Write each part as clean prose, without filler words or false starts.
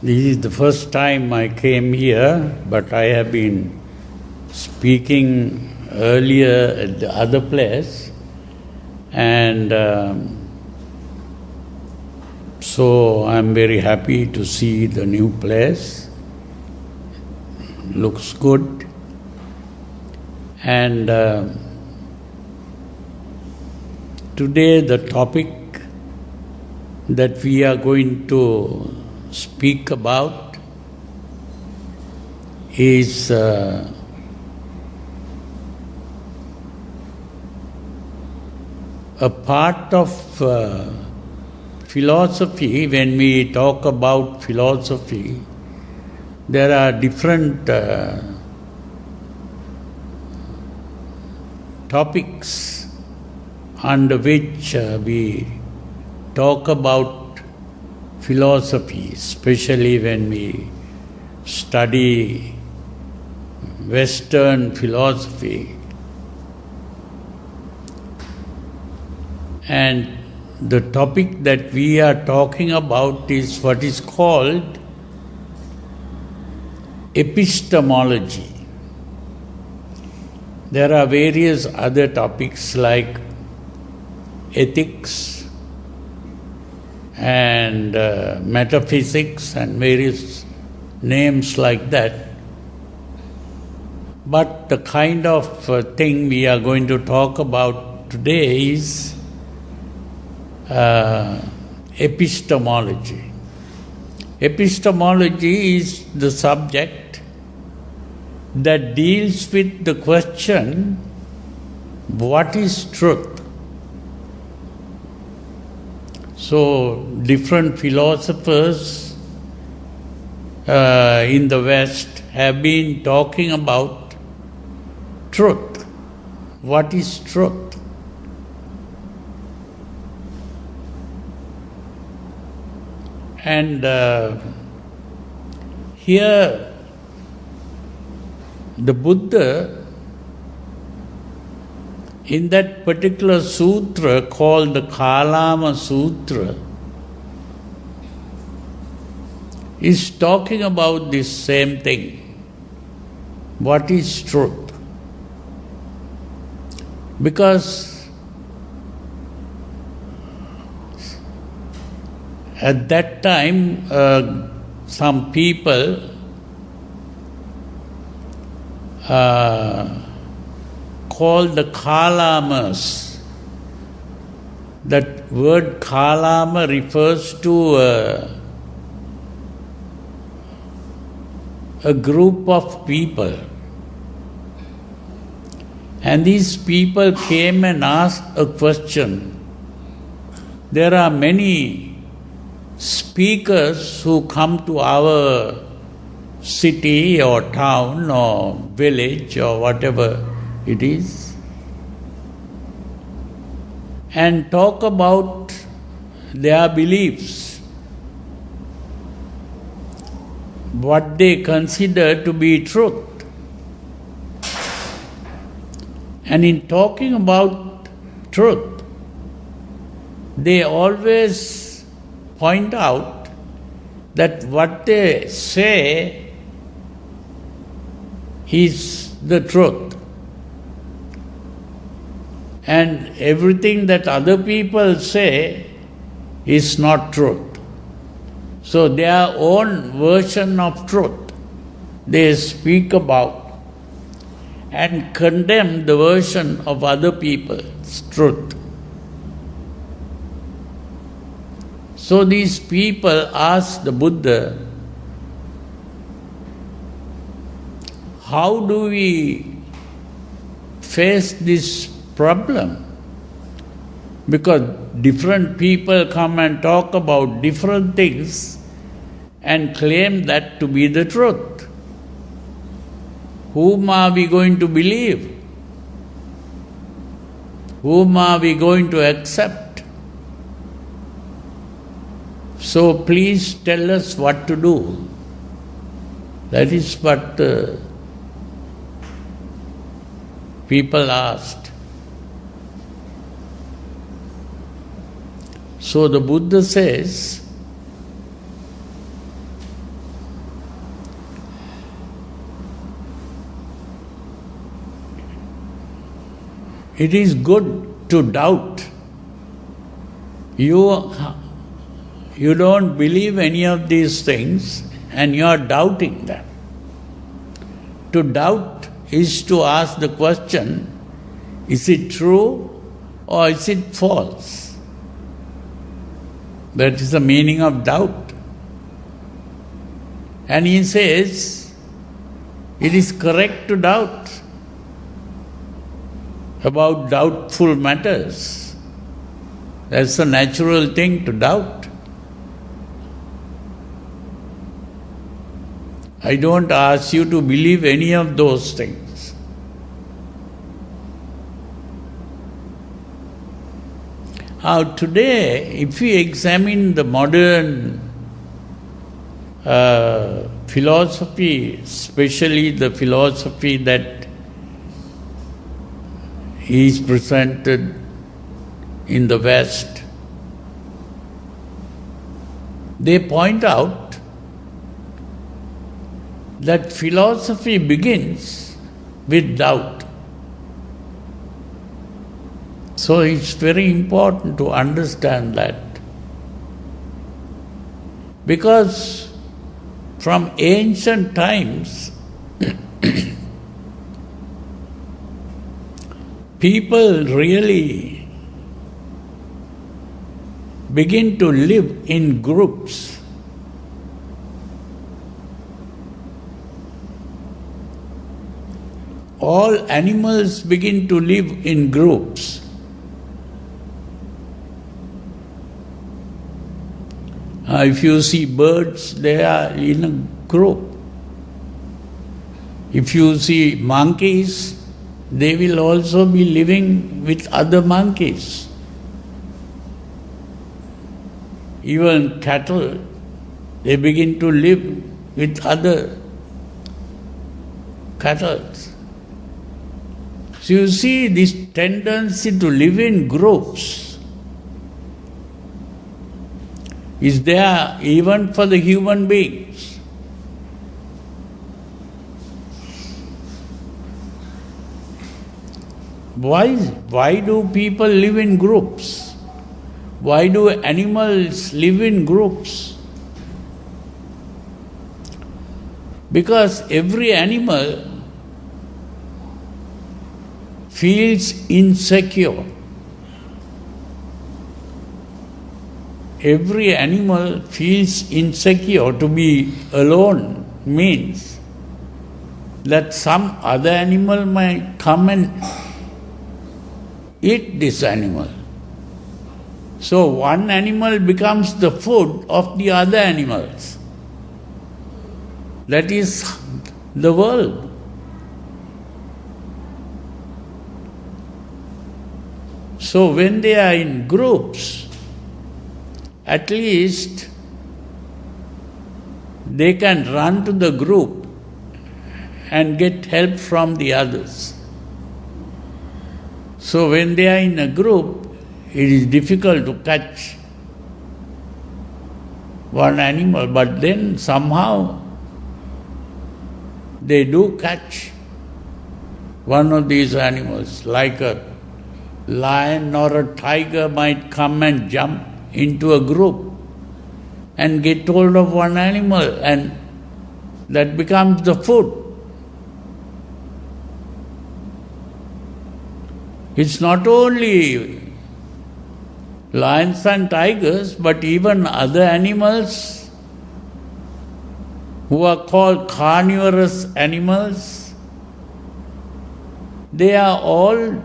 This is the first time I came here, but I have been speaking earlier at the other place, and so I'm very happy to see the new place. Looks good, and today the topic that we are going to speak about is a part of philosophy. When we talk about philosophy, there are different topics under which we talk about philosophy, especially when we study Western philosophy. And the topic that we are talking about is what is called epistemology. There are various other topics like ethics and metaphysics and various names like that. But the kind of thing we are going to talk about today is epistemology. Epistemology is the subject that deals with the question, what is truth? So, different philosophers in the West have been talking about truth. What is truth? And here, the Buddha, in that particular sutra called the Kalama Sutra, is talking about this same thing. What is truth? Because at that time, some people called the Kalamas. That word Kalama refers to a group of people. And these people came and asked a question. There are many speakers who come to our city or town or village or whatever it is, and talk about their beliefs, what they consider to be truth. And in talking about truth, they always point out that what they say is the truth. And everything that other people say is not truth. So their own version of truth they speak about and condemn the version of other people's truth. So these people ask the Buddha, how do we face this problem? Because different people come and talk about different things and claim that to be the truth. Whom are we going to believe? Whom are we going to accept? So please tell us what to do. That is what people asked. So the Buddha says, it is good to doubt. You don't believe any of these things and you are doubting them. To doubt is to ask the question, is it true or is it false? That is the meaning of doubt. And he says, it is correct to doubt about doubtful matters. That's a natural thing to doubt. I don't ask you to believe any of those things. Now today, if we examine the modern philosophy, especially the philosophy that is presented in the West, they point out that philosophy begins with doubt. So it's very important to understand that. Because from ancient times, people really begin to live in groups. All animals begin to live in groups. If you see birds, they are in a group. If you see monkeys, they will also be living with other monkeys. Even cattle, they begin to live with other cattle. So you see this tendency to live in groups is there even for the human beings. Why do people live in groups? Why do animals live in groups? Because every animal feels insecure. Every animal feels insecure. To be alone means that some other animal might come and eat this animal. So one animal becomes the food of the other animals. That is the world. So when they are in groups, at least they can run to the group and get help from the others. So when they are in a group, it is difficult to catch one animal, but then somehow they do catch one of these animals, like a lion or a tiger might come and jump into a group and get hold of one animal, and that becomes the food. It's not only lions and tigers, but even other animals who are called carnivorous animals, they are all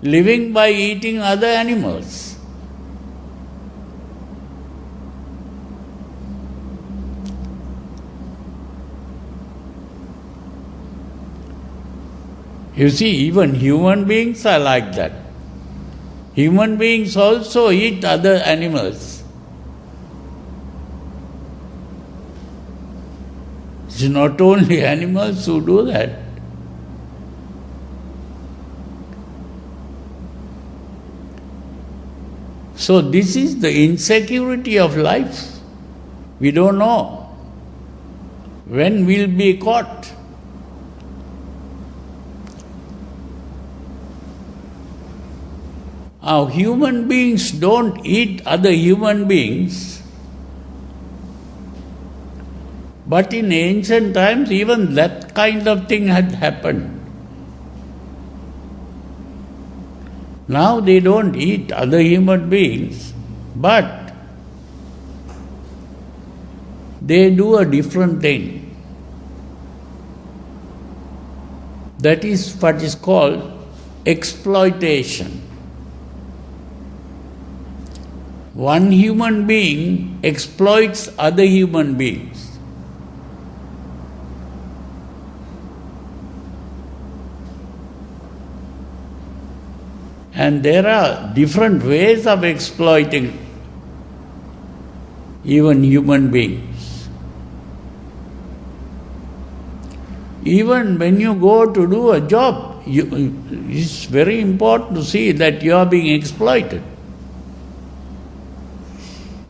living by eating other animals. You see, even human beings are like that. Human beings also eat other animals. It's not only animals who do that. So this is the insecurity of life. We don't know when we'll be caught. Our human beings don't eat other human beings, but in ancient times even that kind of thing had happened. Now they don't eat other human beings, but they do a different thing. That is what is called exploitation. One human being exploits other human beings. And there are different ways of exploiting even human beings. Even when you go to do a job, it's very important to see that you are being exploited.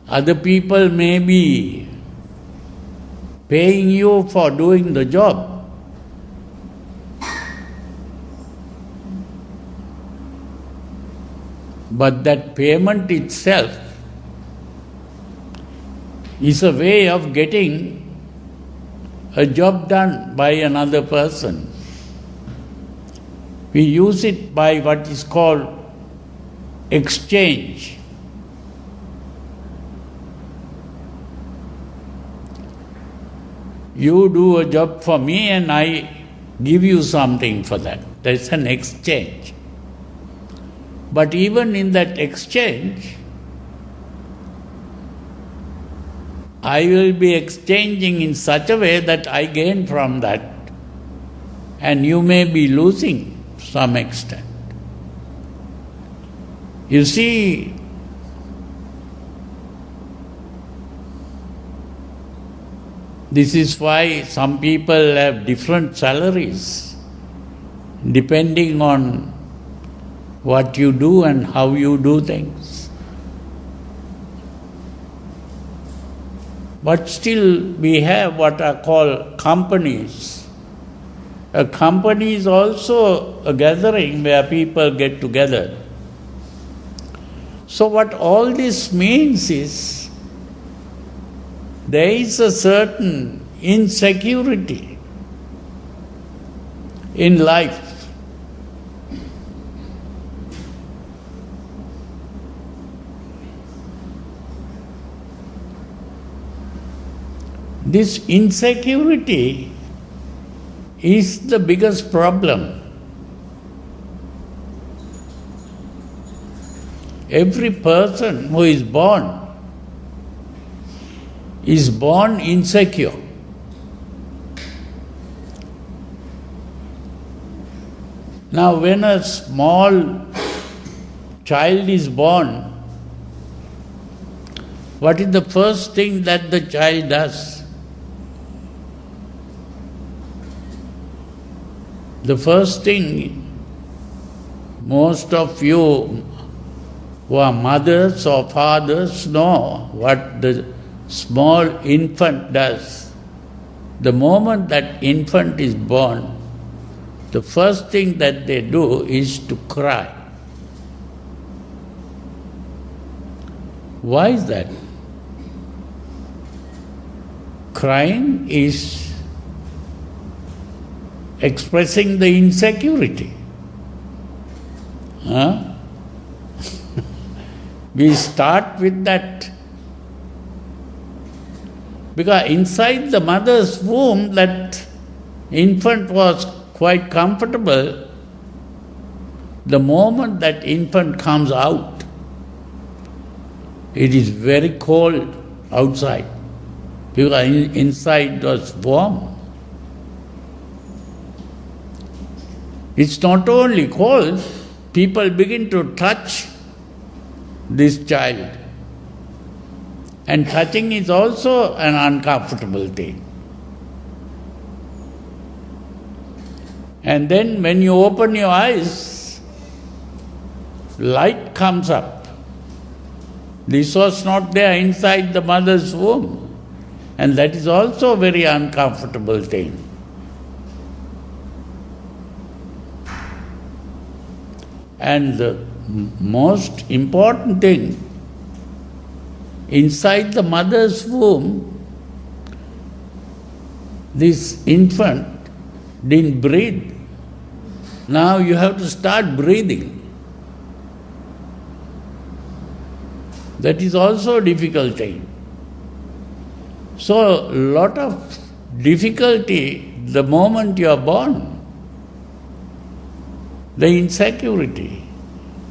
Other people may be paying you for doing the job. But that payment itself is a way of getting a job done by another person. We use it by what is called exchange. You do a job for me and I give you something for that. That's an exchange. But even in that exchange, I will be exchanging in such a way that I gain from that, and you may be losing to some extent. You see, this is why some people have different salaries depending on what you do and how you do things. But still we have what are called companies. A company is also a gathering where people get together. So what all this means is, there is a certain insecurity in life. This insecurity is the biggest problem. Every person who is born insecure. Now, when a small child is born, what is the first thing that the child does? The first thing, most of you who are mothers or fathers know what the small infant does. The moment that infant is born, the first thing that they do is to cry. Why is that? Crying is expressing the insecurity. We start with that. Because inside the mother's womb, that infant was quite comfortable. The moment that infant comes out, it is very cold outside, because inside was warm. It's not only cold, people begin to touch this child. And touching is also an uncomfortable thing. And then when you open your eyes, light comes up. This was not there inside the mother's womb. And that is also a very uncomfortable thing. And most important thing, inside the mother's womb, this infant didn't breathe. Now you have to start breathing. That is also a difficult thing. So, lot of difficulty the moment you are born, the insecurity.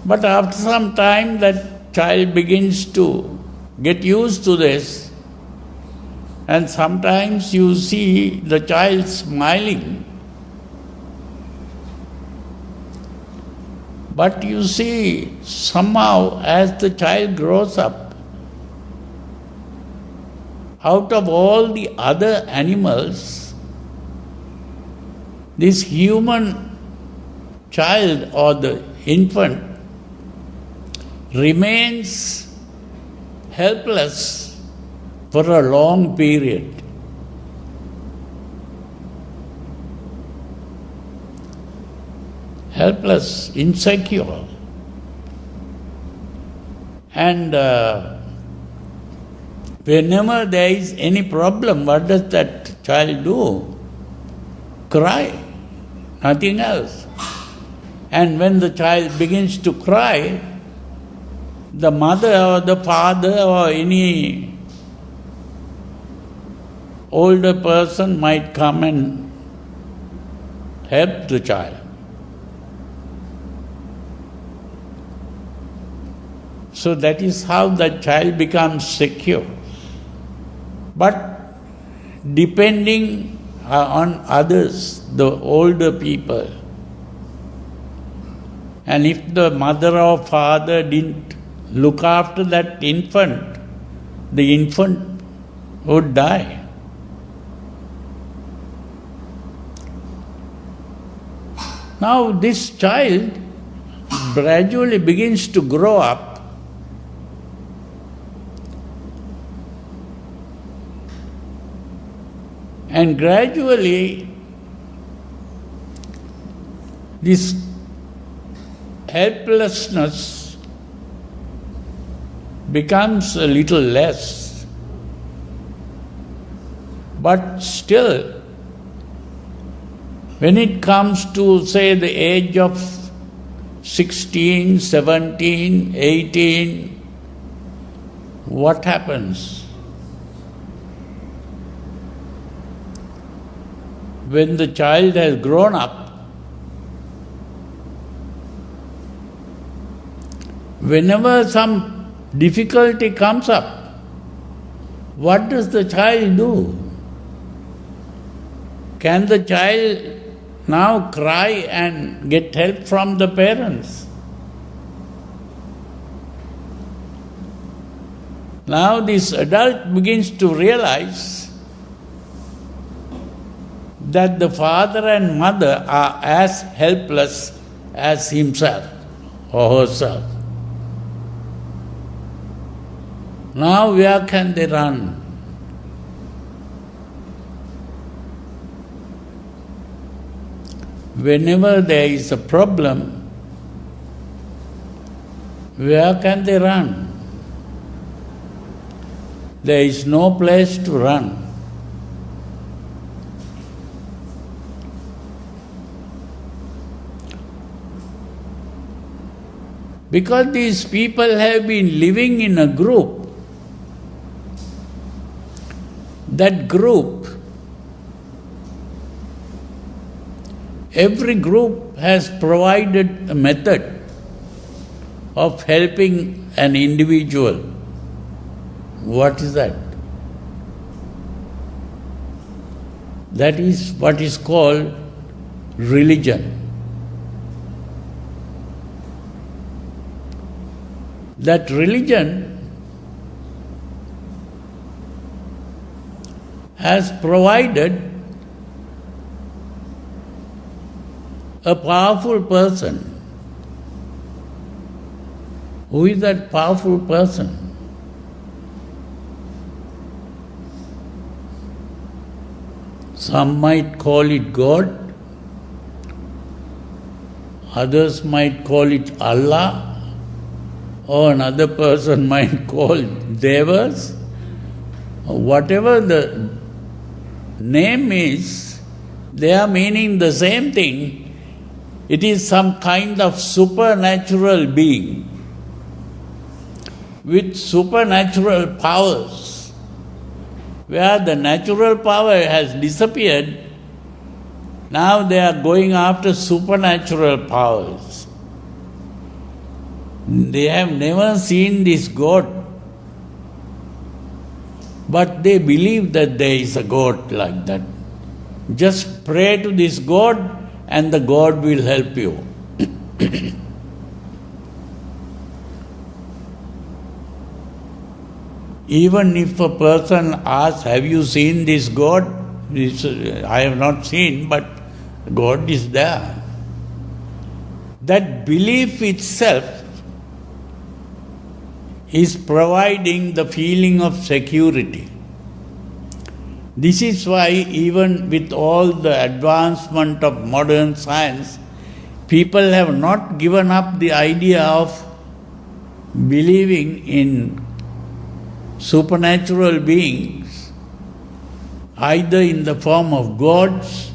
But after some time, that child begins to get used to this, and sometimes you see the child smiling. But you see, somehow, as the child grows up, out of all the other animals, this human child or the infant remains helpless for a long period. Helpless, insecure. And whenever there is any problem, what does that child do? Cry, nothing else. And when the child begins to cry, the mother or the father or any older person might come and help the child. So that is how the child becomes secure. But depending on others, the older people, and if the mother or father didn't look after that infant, the infant would die. Now this child gradually begins to grow up, and gradually this helplessness becomes a little less. But still, when it comes to, say, the age of 16, 17, 18, what happens? When the child has grown up, whenever some difficulty comes up, what does the child do? Can the child now cry and get help from the parents? Now this adult begins to realize that the father and mother are as helpless as himself or herself. Now where can they run? Whenever there is a problem, where can they run? There is no place to run. Because these people have been living in a group, that group, every group has provided a method of helping an individual. What is that? That is what is called religion. That religion has provided a powerful person. Who is that powerful person? Some might call it God, others might call it Allah, or another person might call devas, or whatever the name is, they are meaning the same thing. It is some kind of supernatural being with supernatural powers. Where the natural power has disappeared, now they are going after supernatural powers. They have never seen this God, but they believe that there is a God like that. Just pray to this God and the God will help you. Even if a person asks, have you seen this God? I have not seen, but God is there. That belief itself is providing the feeling of security. This is why even with all the advancement of modern science, people have not given up the idea of believing in supernatural beings, either in the form of gods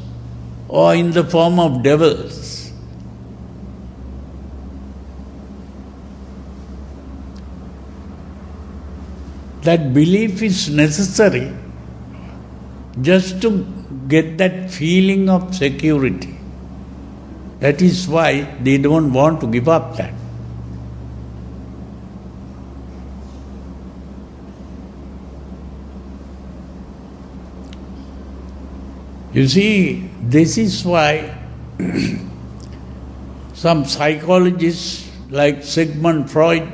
or in the form of devils. That belief is necessary just to get that feeling of security. That is why they don't want to give up that. You see, this is why some psychologists like Sigmund Freud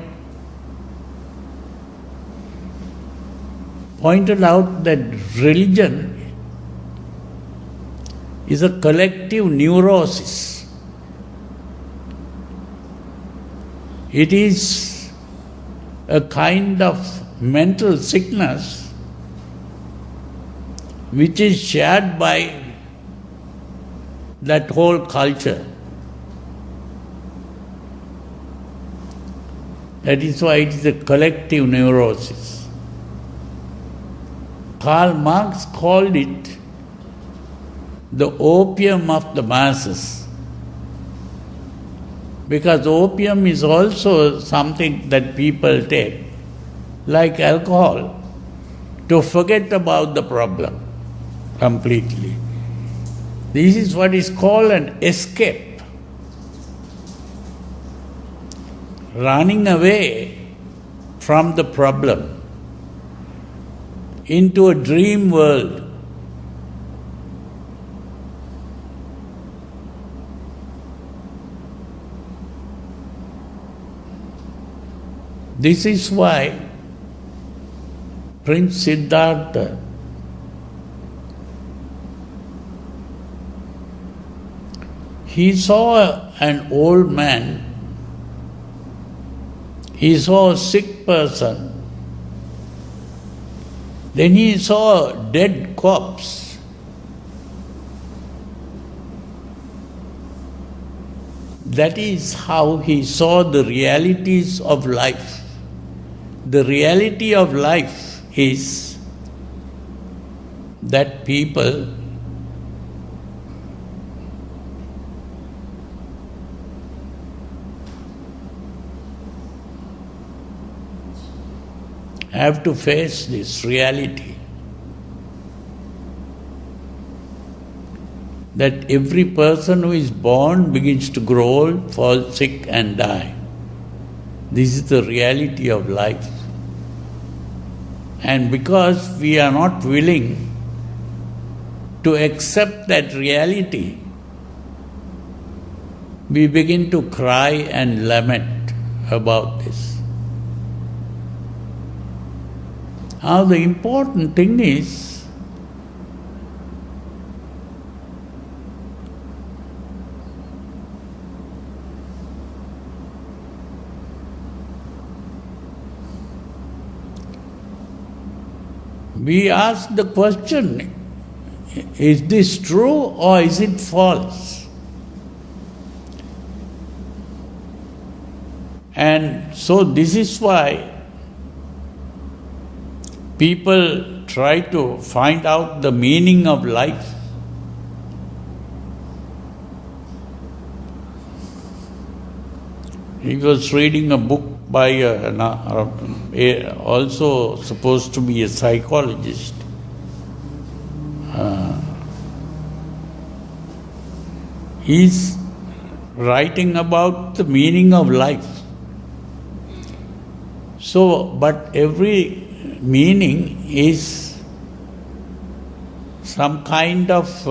pointed out that religion is a collective neurosis. It is a kind of mental sickness which is shared by that whole culture. That is why it is a collective neurosis. Karl Marx called it the opium of the masses, because opium is also something that people take, like alcohol, to forget about the problem completely. This is what is called an escape. Running away from the problem into a dream world. This is why Prince Siddhartha he saw an old man, he saw a sick person, then he saw a dead corpse. That is how he saw the realities of life. The reality of life is that people have to face this reality, that every person who is born begins to grow old, fall sick and die. This is the reality of life. And because we are not willing to accept that reality, we begin to cry and lament about this. Now the important thing is, we ask the question, is this true or is it false? And so this is why people try to find out the meaning of life. He was reading a book by also supposed to be a psychologist. He's writing about the meaning of life. So, but every meaning is some kind of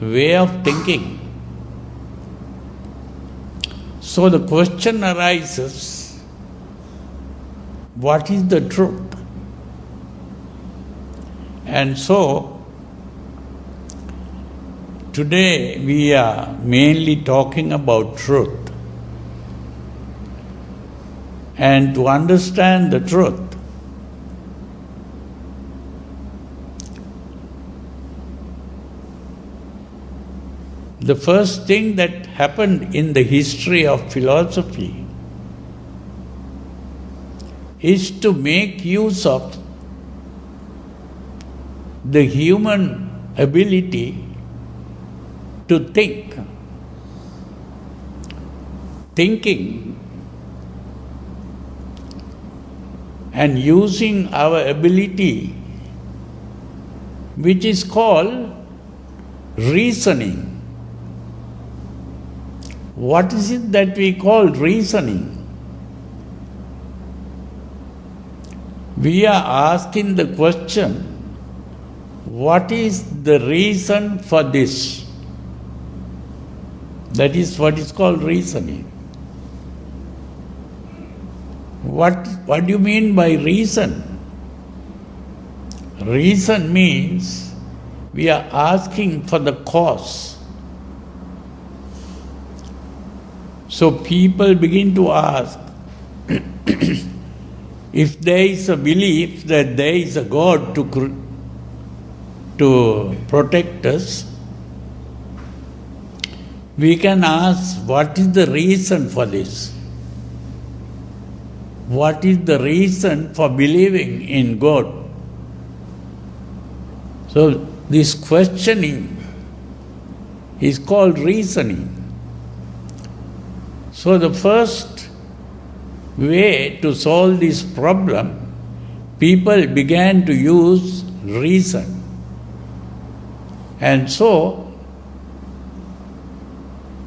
way of thinking. So the question arises, what is the truth? And so, today we are mainly talking about truth. And to understand the truth, the first thing that happened in the history of philosophy is to make use of the human ability to think. Thinking and using our ability, which is called reasoning. What is it that we call reasoning? We are asking the question, what is the reason for this? That is what is called reasoning. What do you mean by reason? Reason means we are asking for the cause. So people begin to ask, if there is a belief that there is a God to protect us, we can ask, what is the reason for this? What is the reason for believing in God? So this questioning is called reasoning. So the first way to solve this problem, people began to use reason. And so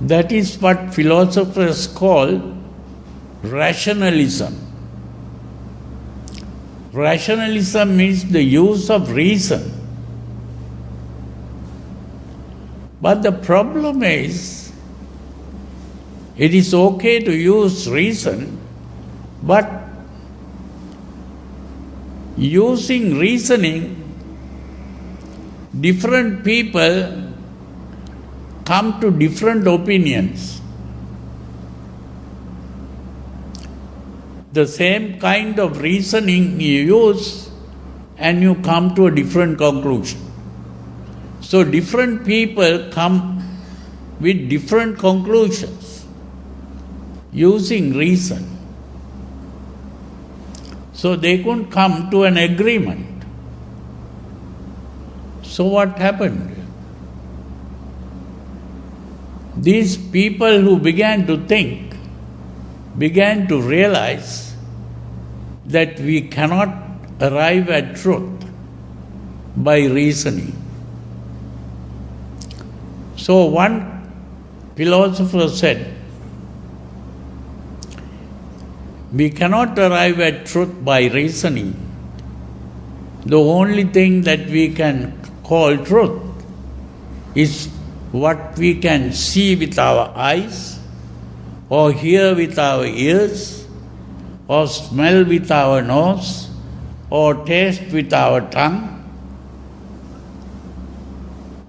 that is what philosophers call rationalism. Rationalism means the use of reason. But the problem is, it is okay to use reason, but using reasoning, different people come to different opinions. The same kind of reasoning you use and you come to a different conclusion. So different people come with different conclusions using reason. So they couldn't come to an agreement. So what happened? These people who began to think began to realize that we cannot arrive at truth by reasoning. So one philosopher said, we cannot arrive at truth by reasoning. The only thing that we can call truth is what we can see with our eyes, or hear with our ears, or smell with our nose, or taste with our tongue,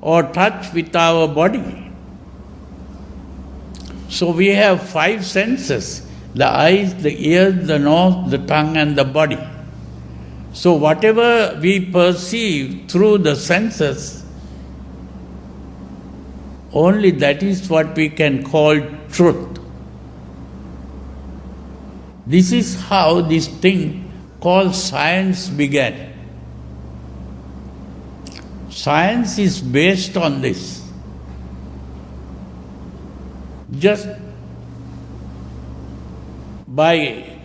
or touch with our body. So we have 5 senses: the eyes, the ears, the nose, the tongue, and the body. So whatever we perceive through the senses, only that is what we can call truth. This is how this thing called science began. Science is based on this. Just by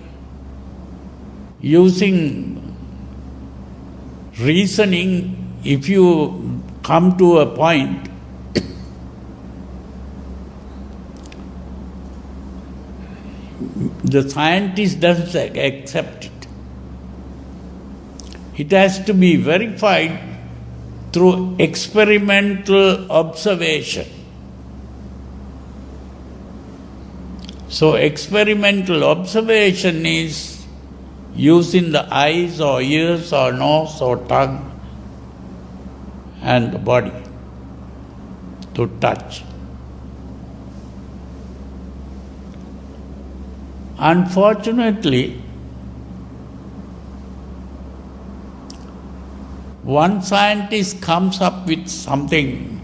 using reasoning, if you come to a point, the scientist doesn't accept it. It has to be verified through experimental observation. So experimental observation is using the eyes or ears or nose or tongue and the body to touch. Unfortunately, one scientist comes up with something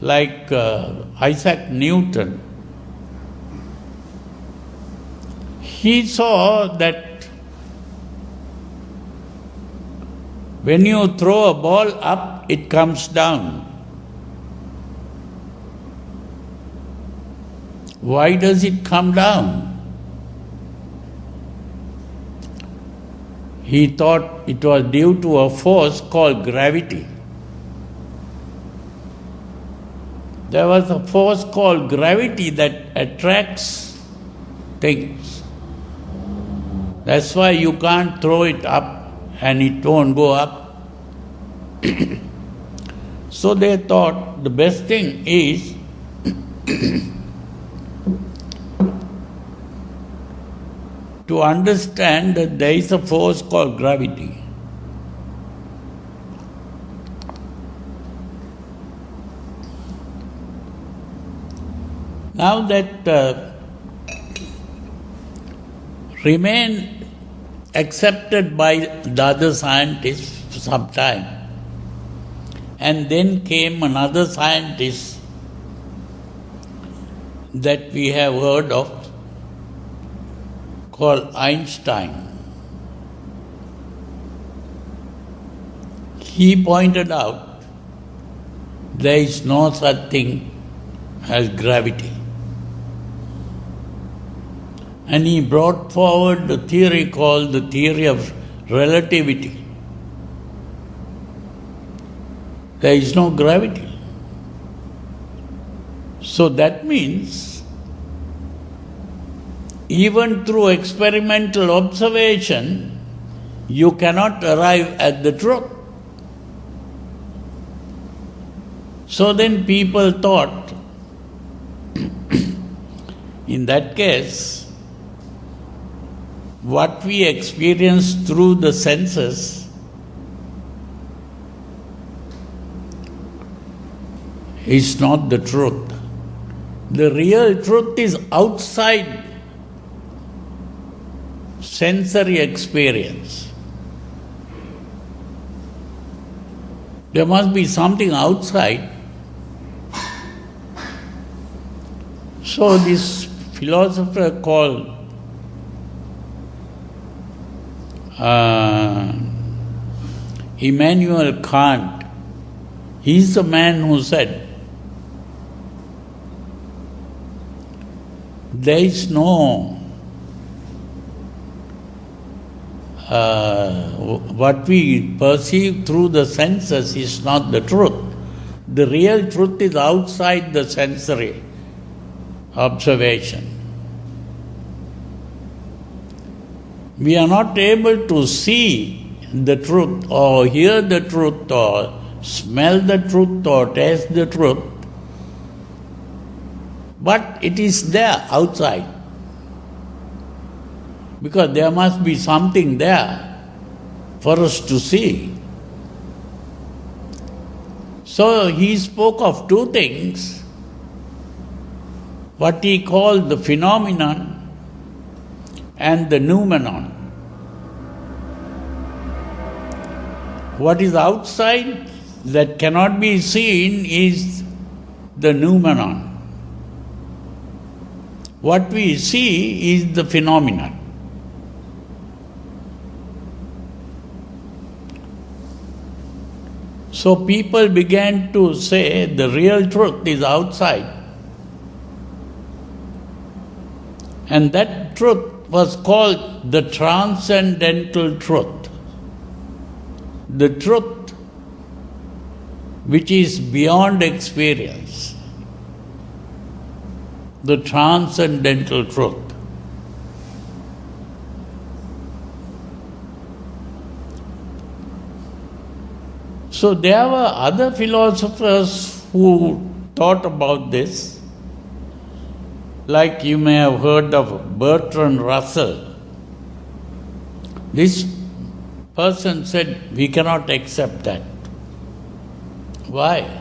like Isaac Newton. He saw that when you throw a ball up, it comes down. Why does it come down? He thought it was due to a force called gravity. There was a force called gravity that attracts things. That's why you can't throw it up and it won't go up. So they thought the best thing is to understand that there is a force called gravity. Now that remained accepted by the other scientists for some time, and then came another scientist that we have heard of, called Einstein. He pointed out there is no such thing as gravity. And he brought forward the theory called the theory of relativity. There is no gravity. So that means even through experimental observation, you cannot arrive at the truth. So then people thought, in that case, what we experience through the senses is not the truth. The real truth is outside sensory experience. There must be something outside. So this philosopher called Immanuel Kant, he is the man who said, there is no what we perceive through the senses is not the truth. The real truth is outside the sensory observation. We are not able to see the truth or hear the truth or smell the truth or taste the truth, but it is there outside. Because there must be something there for us to see. So he spoke of two things, what he called the phenomenon and the noumenon. What is outside that cannot be seen is the noumenon. what we see is the phenomenon. So people began to say the real truth is outside. And that truth was called the transcendental truth. The truth which is beyond experience. The transcendental truth. So there were other philosophers who thought about this, like you may have heard of Bertrand Russell. This person said, we cannot accept that. Why?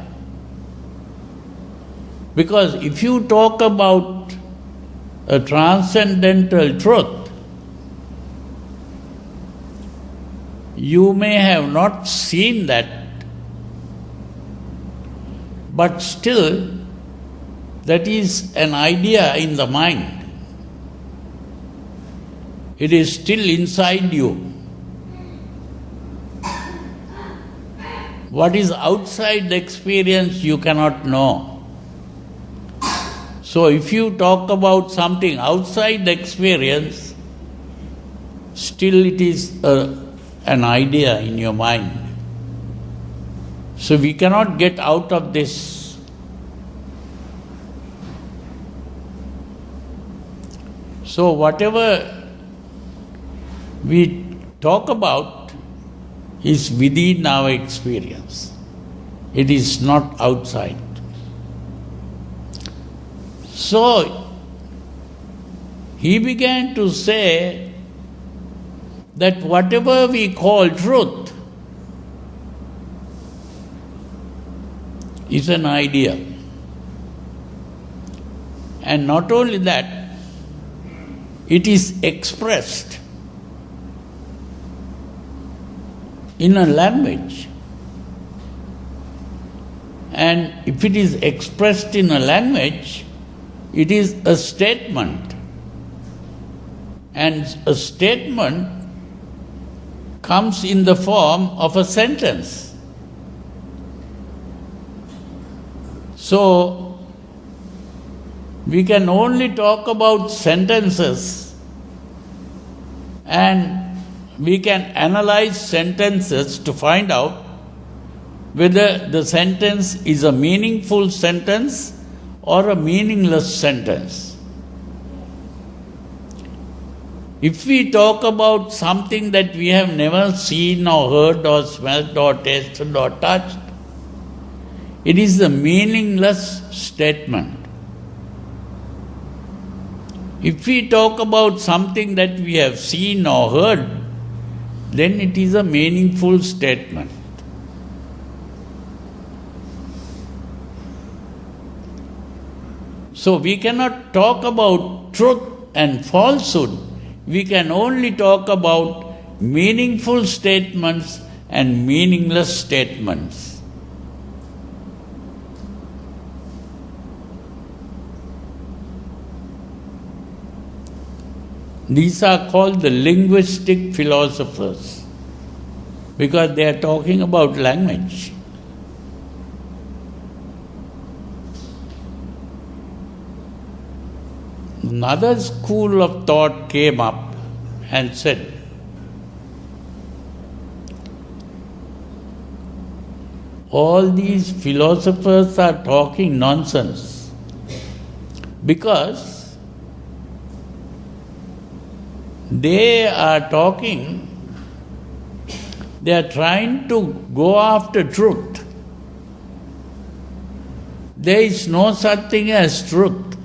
Because if you talk about a transcendental truth, you may have not seen that, but still that is an idea in the mind. It is still inside you. What is outside the experience you cannot know. So if you talk about something outside the experience, still it is an idea in your mind. So we cannot get out of this. So whatever we talk about is within our experience. It is not outside. So he began to say that whatever we call truth is an idea. And not only that, it is expressed in a language. And if it is expressed in a language, it is a statement. And a statement comes in the form of a sentence. So, we can only talk about sentences, and we can analyze sentences to find out whether the sentence is a meaningful sentence or a meaningless sentence. If we talk about something that we have never seen or heard or smelt or tasted or touched, it is a meaningless statement. If we talk about something that we have seen or heard, then it is a meaningful statement. So we cannot talk about truth and falsehood. We can only talk about meaningful statements and meaningless statements. These are called the linguistic philosophers because they are talking about language. Another school of thought came up and said, all these philosophers are talking nonsense because they are trying to go after truth. There is no such thing as truth.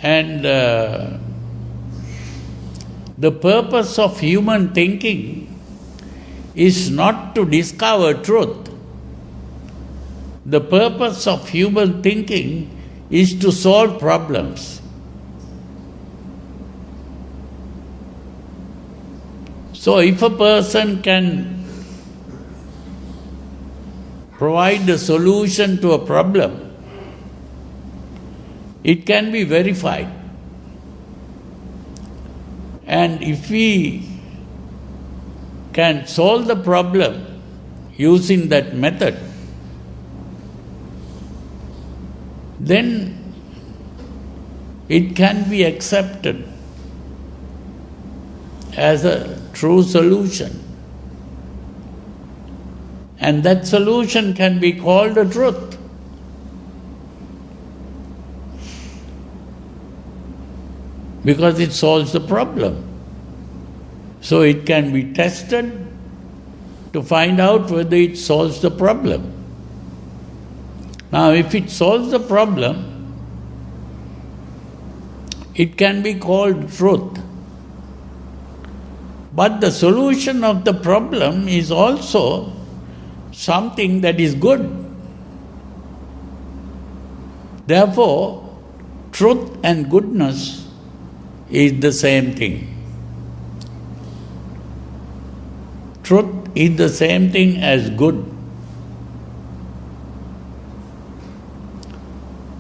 And the purpose of human thinking is not to discover truth. The purpose of human thinking is to solve problems. So if a person can provide a solution to a problem, it can be verified. And if we can solve the problem using that method, then it can be accepted as a true solution. And that solution can be called a truth. Because it solves the problem. So it can be tested to find out whether it solves the problem. Now, if it solves the problem, it can be called truth. But the solution of the problem is also something that is good. Therefore, truth and goodness is the same thing. Truth is the same thing as good.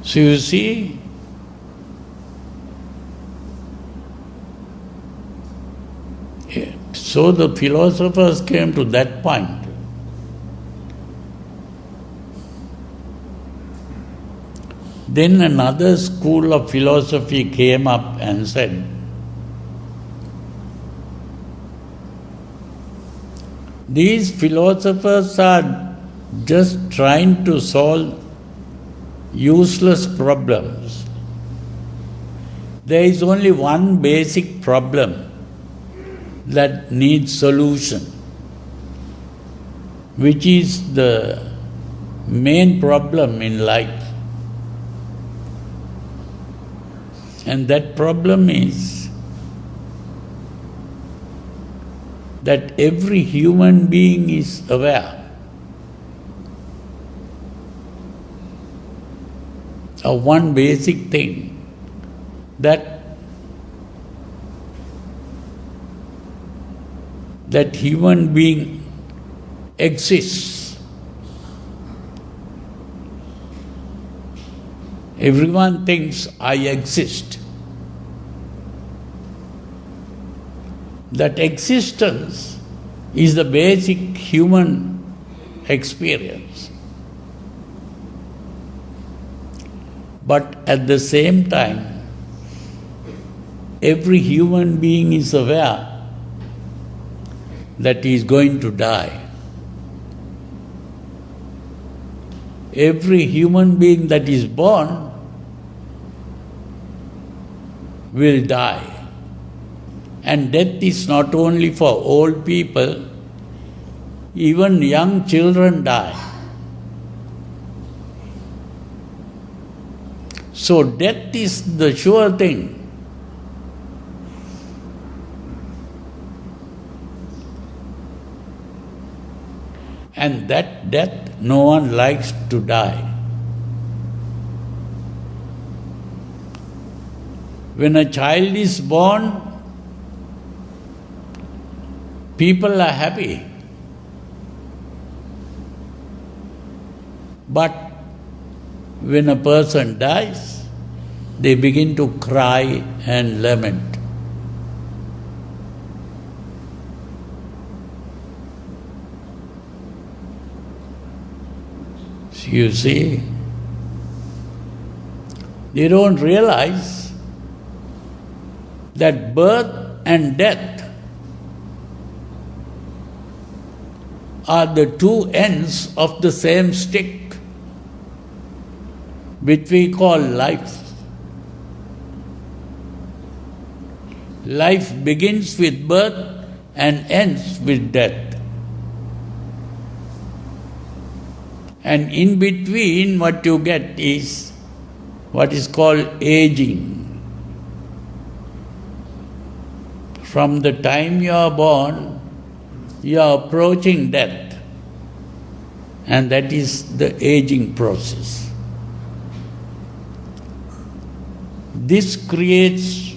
So you see, so the philosophers came to that point. Then another school of philosophy came up and said, these philosophers are just trying to solve useless problems. There is only one basic problem that needs solution, which is the main problem in life. And that problem is that every human being is aware of one basic thing, that human being exists. Everyone thinks, I exist. That existence is the basic human experience. But at the same time, every human being is aware that he is going to die. Every human being that is born will die. And death is not only for old people, even young children die. So death is the sure thing. And that death, no one likes to die. When a child is born, people are happy. But when a person dies, they begin to cry and lament. You see, they don't realize that birth and death are the two ends of the same stick, which we call life. Life begins with birth and ends with death. And in between, what you get is what is called aging. From the time you are born, you are approaching death. And that is the aging process. This creates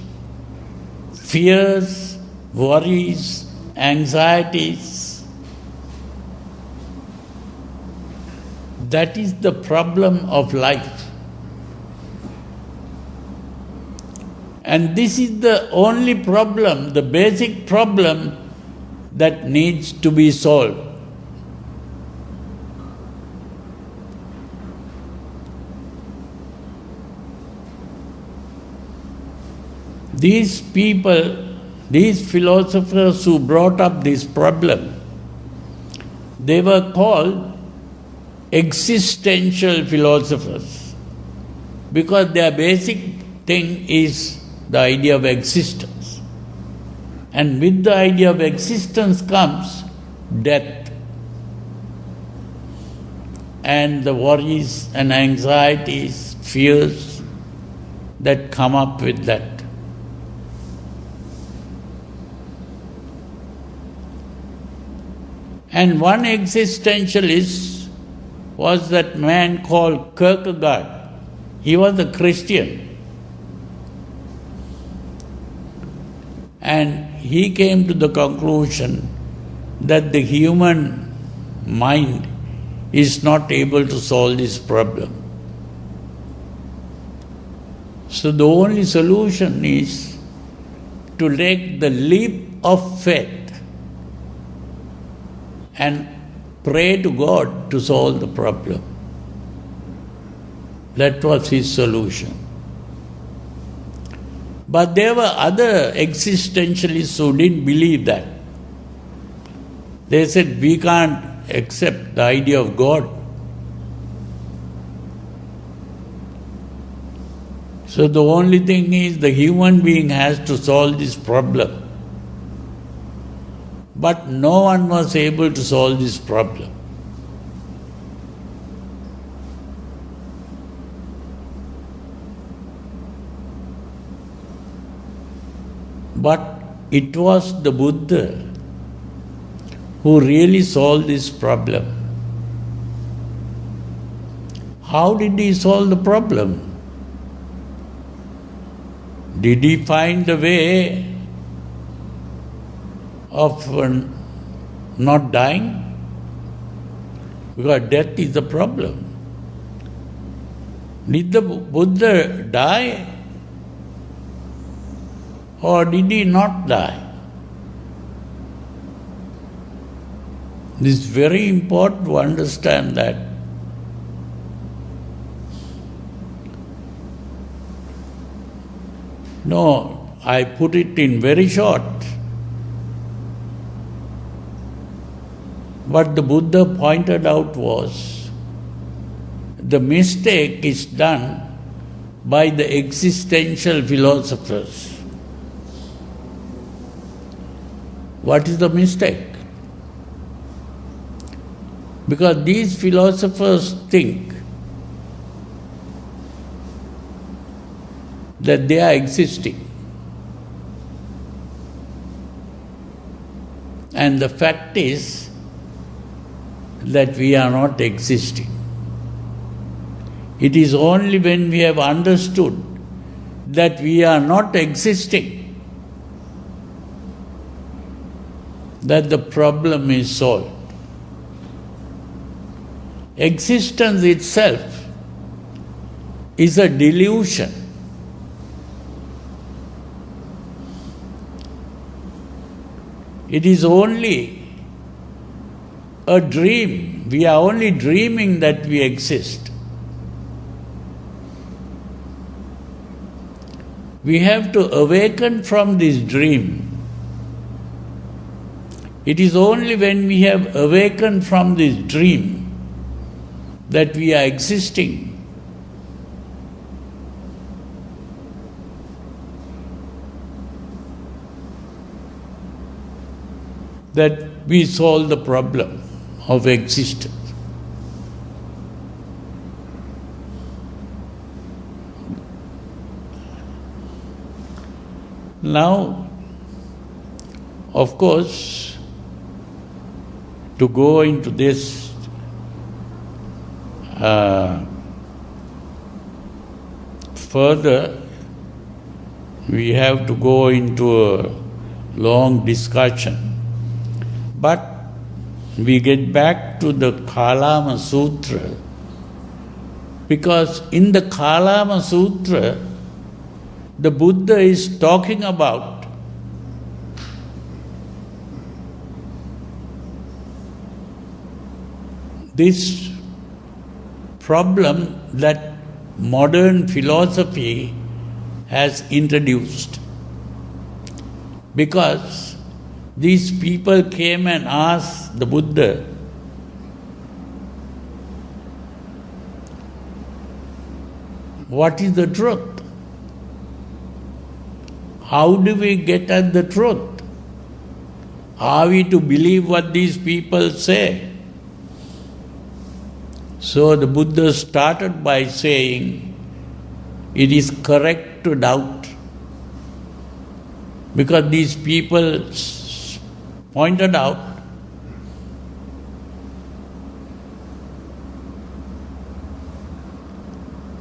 fears, worries, anxieties. That is the problem of life. And this is the only problem, the basic problem that needs to be solved. These people, these philosophers who brought up this problem, they were called existential philosophers because their basic thing is the idea of existence. And with the idea of existence comes death and the worries and anxieties, fears that come up with that. And one existentialist was that man called Kierkegaard. He was a Christian. And he came to the conclusion that the human mind is not able to solve this problem. So the only solution is to take the leap of faith and pray to God to solve the problem. That was his solution. But there were other existentialists who didn't believe that. They said, we can't accept the idea of God. So the only thing is the human being has to solve this problem. But no one was able to solve this problem. But it was the Buddha who really solved this problem. How did he solve the problem? Did he find a way of not dying? Because death is the problem. Did the Buddha die? Or did he not die? It is very important to understand that. No, I put it in very short. What the Buddha pointed out was the mistake is done by the existential philosophers. What is the mistake? Because these philosophers think that they are existing. And the fact is that we are not existing. It is only when we have understood that we are not existing that the problem is solved. Existence itself is a delusion. It is only a dream. We are only dreaming that we exist. We have to awaken from this dream. It is only when we have awakened from this dream that we are existing. That we solve the problem of existence. Now, of course, to go into this further, we have to go into a long discussion. But we get back to the Kalama Sutra Because in the Kalama Sutra, the Buddha is talking about this problem that modern philosophy has introduced. Because these people came and asked the Buddha, what is the truth? How do we get at the truth? Are we to believe what these people say? So the Buddha started by saying, it is correct to doubt. Because these people pointed out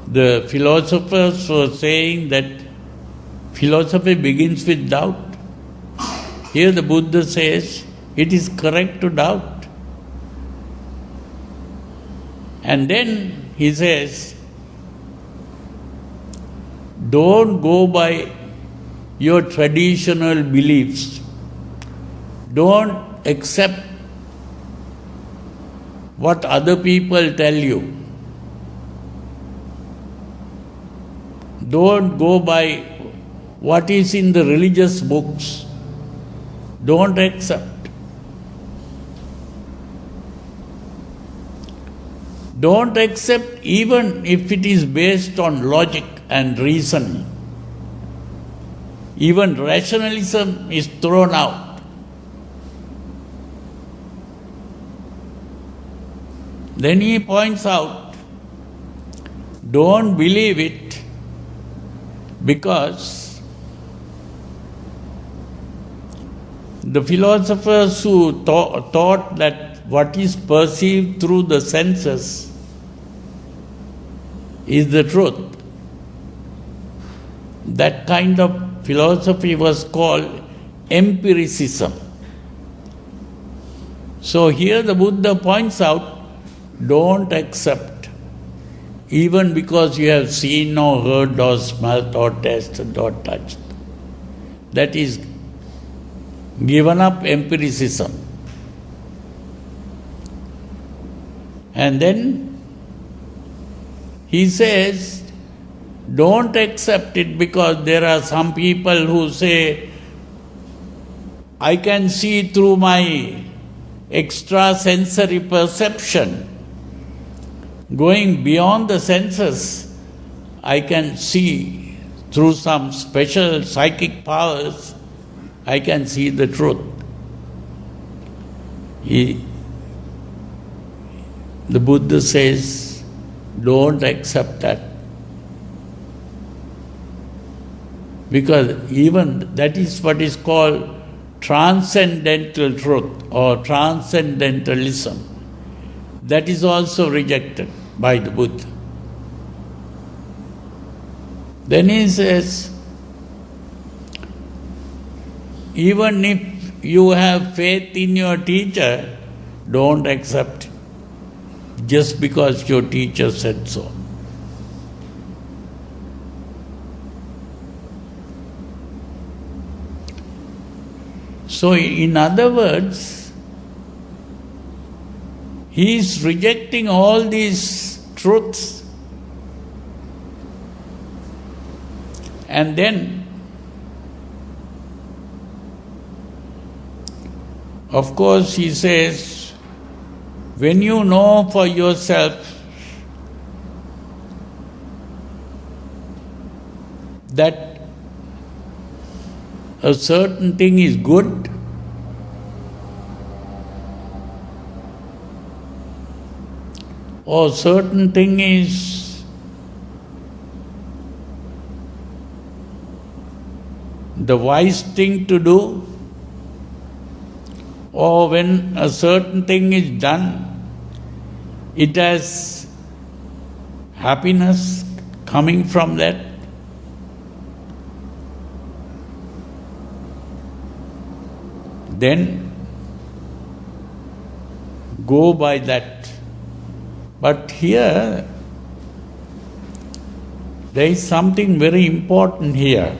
the philosophers were saying that philosophy begins with doubt. Here the Buddha says, it is correct to doubt. And then he says, don't go by your traditional beliefs. Don't accept what other people tell you. Don't go by what is in the religious books. Don't accept. Don't accept even if it is based on logic and reasoning. Even rationalism is thrown out. Then he points out, don't believe it because the philosophers who thought that what is perceived through the senses is the truth, that kind of philosophy was called empiricism. So here the Buddha points out, don't accept, even because you have seen or heard or smelt or tasted or touched. That is given up empiricism. And then he says, don't accept it because there are some people who say, I can see through my extrasensory perception. Going beyond the senses, I can see through some special psychic powers, I can see the truth. The Buddha says, don't accept that. Because even that is what is called transcendental truth or transcendentalism. That is also rejected by the Buddha. Then he says, even if you have faith in your teacher, don't accept it just because your teacher said so. So, in other words, he is rejecting all these truths, and then, of course, he says, when you know for yourself that a certain thing is good, or certain thing is the wise thing to do, or when a certain thing is done, it has happiness coming from that. Then go by that. But here There is something very important here.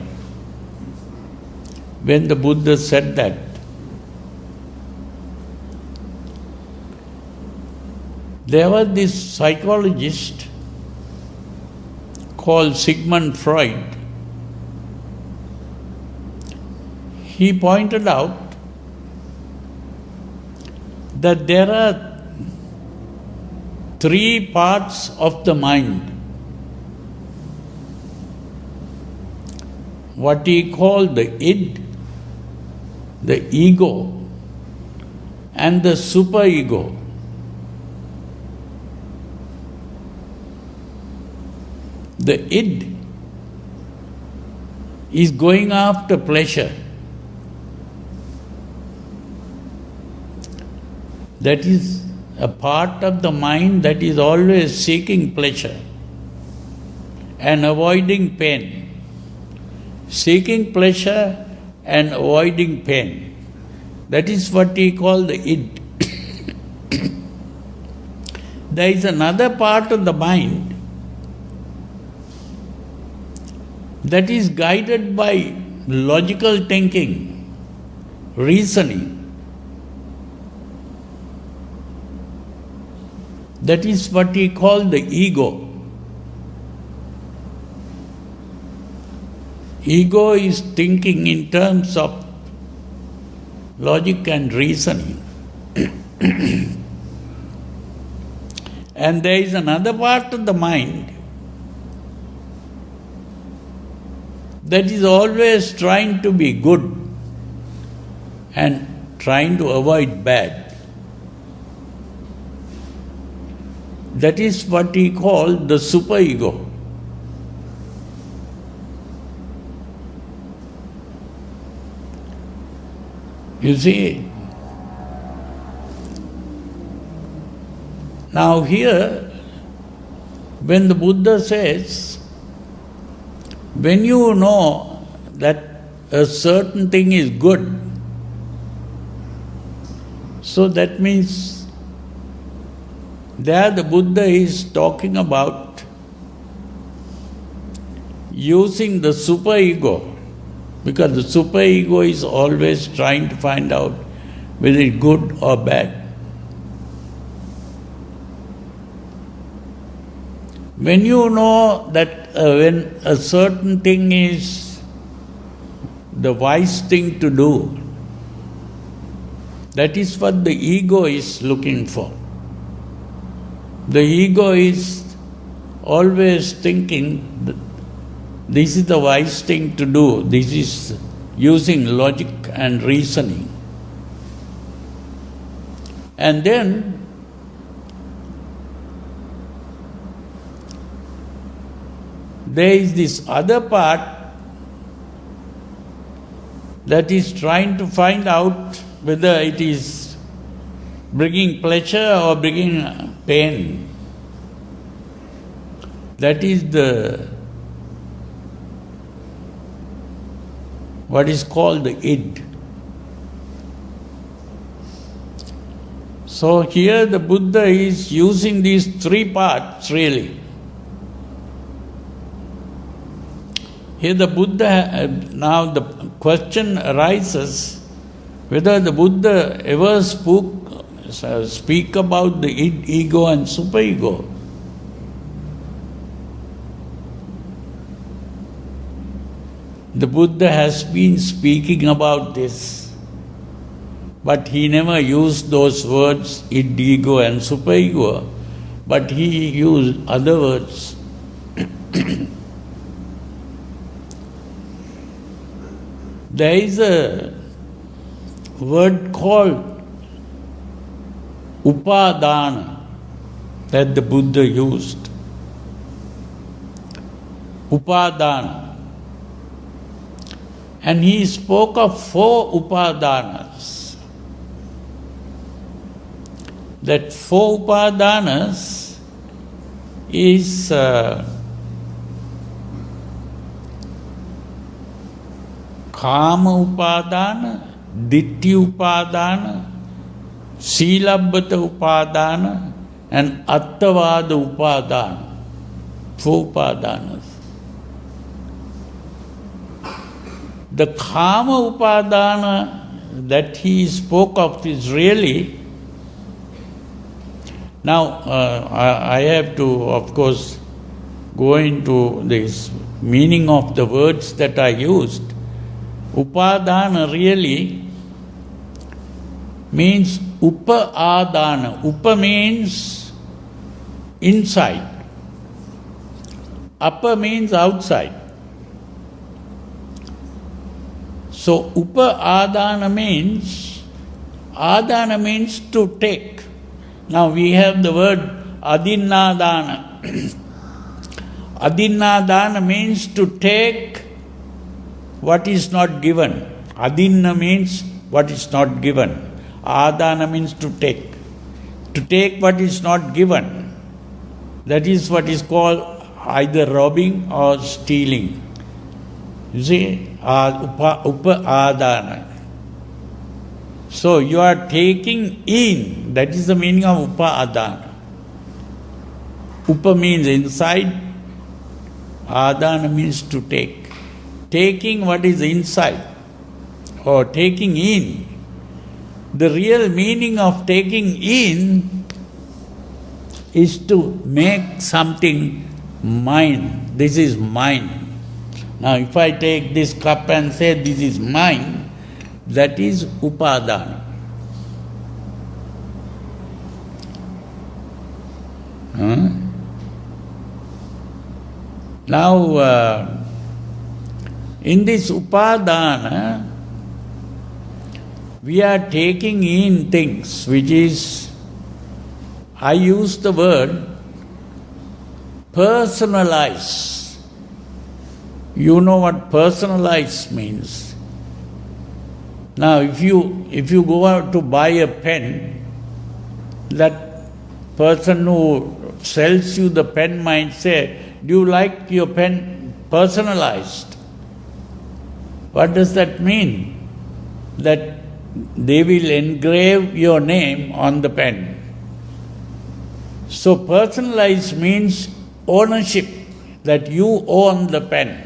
When the Buddha said that, there was this psychologist called Sigmund Freud. He pointed out that there are three parts of the mind. What he called the id, the ego, and the superego. The id is going after pleasure. That is a part of the mind that is always seeking pleasure and avoiding pain. Seeking pleasure and avoiding pain. That is what he called the id. There is another part of the mind that is guided by logical thinking, reasoning. That is what he called the ego. Ego is thinking in terms of logic and reasoning. And there is another part of the mind that is always trying to be good and trying to avoid bad. That is what he called the superego. You see, now here, when the Buddha says, when you know that a certain thing is good, so that means there the Buddha is talking about using the superego, because the superego is always trying to find out whether it's good or bad. When you know that when a certain thing is the wise thing to do, that is what the ego is looking for. The ego is always thinking that this is the wise thing to do. This is using logic and reasoning. And then there is this other part that is trying to find out whether it is bringing pleasure or bringing pain. That is what is called the id. So here the Buddha is using these three parts really. Here the Buddha, now the question arises whether the Buddha ever speak about the id, ego and superego. The Buddha has been speaking about this, but he never used those words, id, ego and superego, but he used other words. There is a word called upadana that the Buddha used. Upadana. And he spoke of 4 upadanas. That 4 upadanas is Kama upadana, Ditti upadana, Silabbata upadana, and Attavada upadana. 4 upadanas. the Kama Upadana that he spoke of is really. Now, I have to, of course, go into this meaning of the words that I used. Upadana really means Upa-adana. Upa means inside. Apa means outside. So Upa-adana means to take. Now we have the word Adinadana. Adinadana means to take what is not given. Adinna means what is not given. Adana means to take. To take what is not given. That is what is called either robbing or stealing. You see, Upa-adana. So you are taking in, that is the meaning of Upa-adana. Upa means inside, adana means to take. Taking what is inside or taking in. The real meaning of taking in is to make something mine. This is mine. Now if I take this cup and say this is mine, that is Upadana. Now, in this Upadana, we are taking in things which is, I use the word personalize. You know what personalize means. Now, if you go out to buy a pen, that person who sells you the pen might say, "Do you like your pen personalized?" What does that mean? That they will engrave your name on the pen. So personalized means ownership, that you own the pen.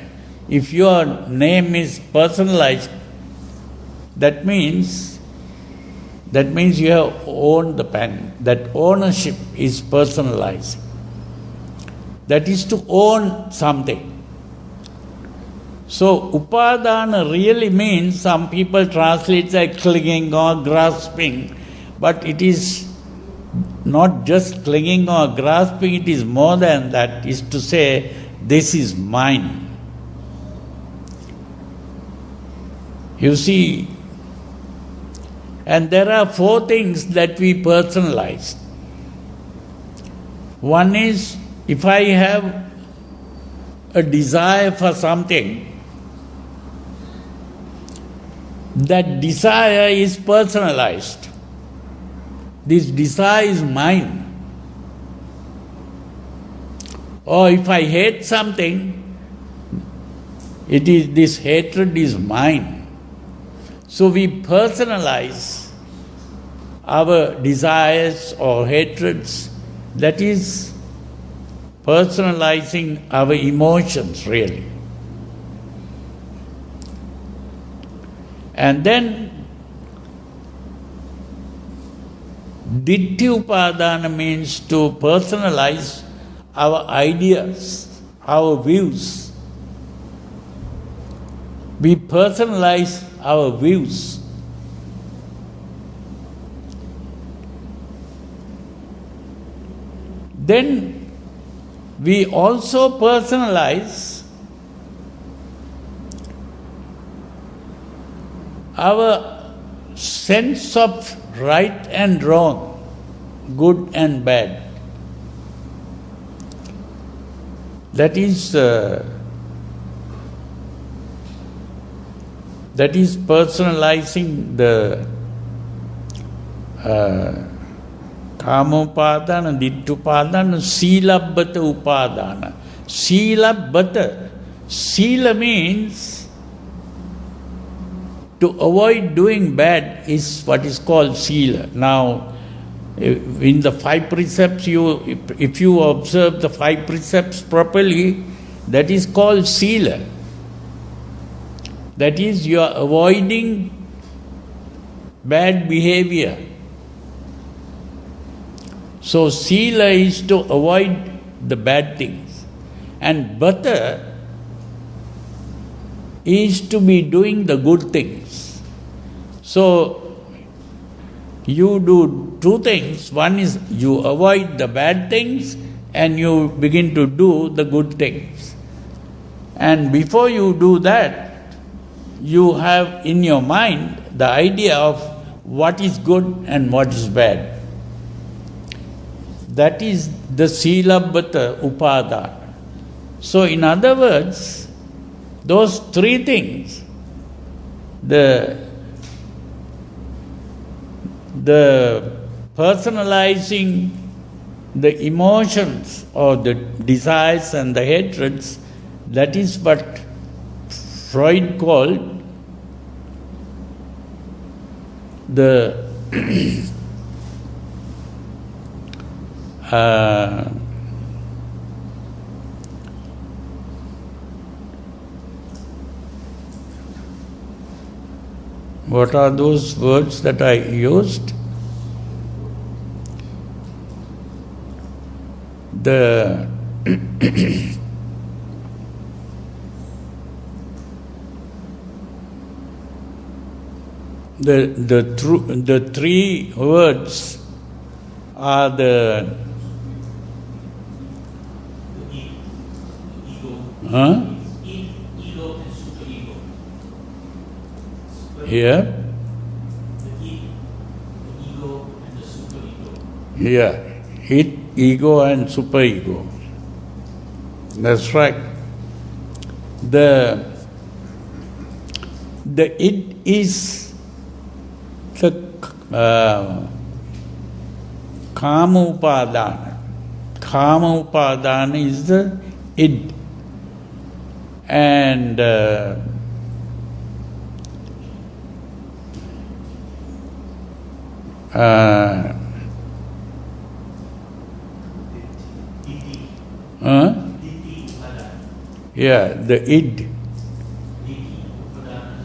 If your name is personalized, that means you have owned the pen. That ownership is personalized. That is to own something. So Upadana really means, some people translate like clinging or grasping, but it is not just clinging or grasping, it is more than that, is to say, this is mine. You see, and there are 4 things that we personalize. One is, if I have a desire for something, that desire is personalized. This desire is mine. Or if I hate something, this hatred is mine. So we personalize our desires or hatreds. That is personalizing our emotions, really. And then Ditti Upadana means to personalize our ideas, our views. We personalize our views. Then we also personalize our sense of right and wrong, good and bad. That is personalizing the Kamopadana, Dittupadana, Silabbata Upadana. Silabbata. Sila means to avoid doing bad is what is called Sila. Now, in the 5 precepts, if you observe the 5 precepts properly, that is called Sila. That is, you are avoiding bad behavior. So sila is to avoid the bad things. And bata is to be doing the good things. So you do two things. One is you avoid the bad things and you begin to do the good things. And before you do that, you have in your mind the idea of what is good and what is bad. That is the Silabbata Upadana. So in other words, those three things, the personalizing the emotions or the desires and the hatreds, that is what Freud called the what are those words that I used? The the three words are the Ego and superego. Here? The ego and the superego. Yeah, ego and superego. That's right. The id is the kama upadana. Kama upadana is the id. And yeah, the id,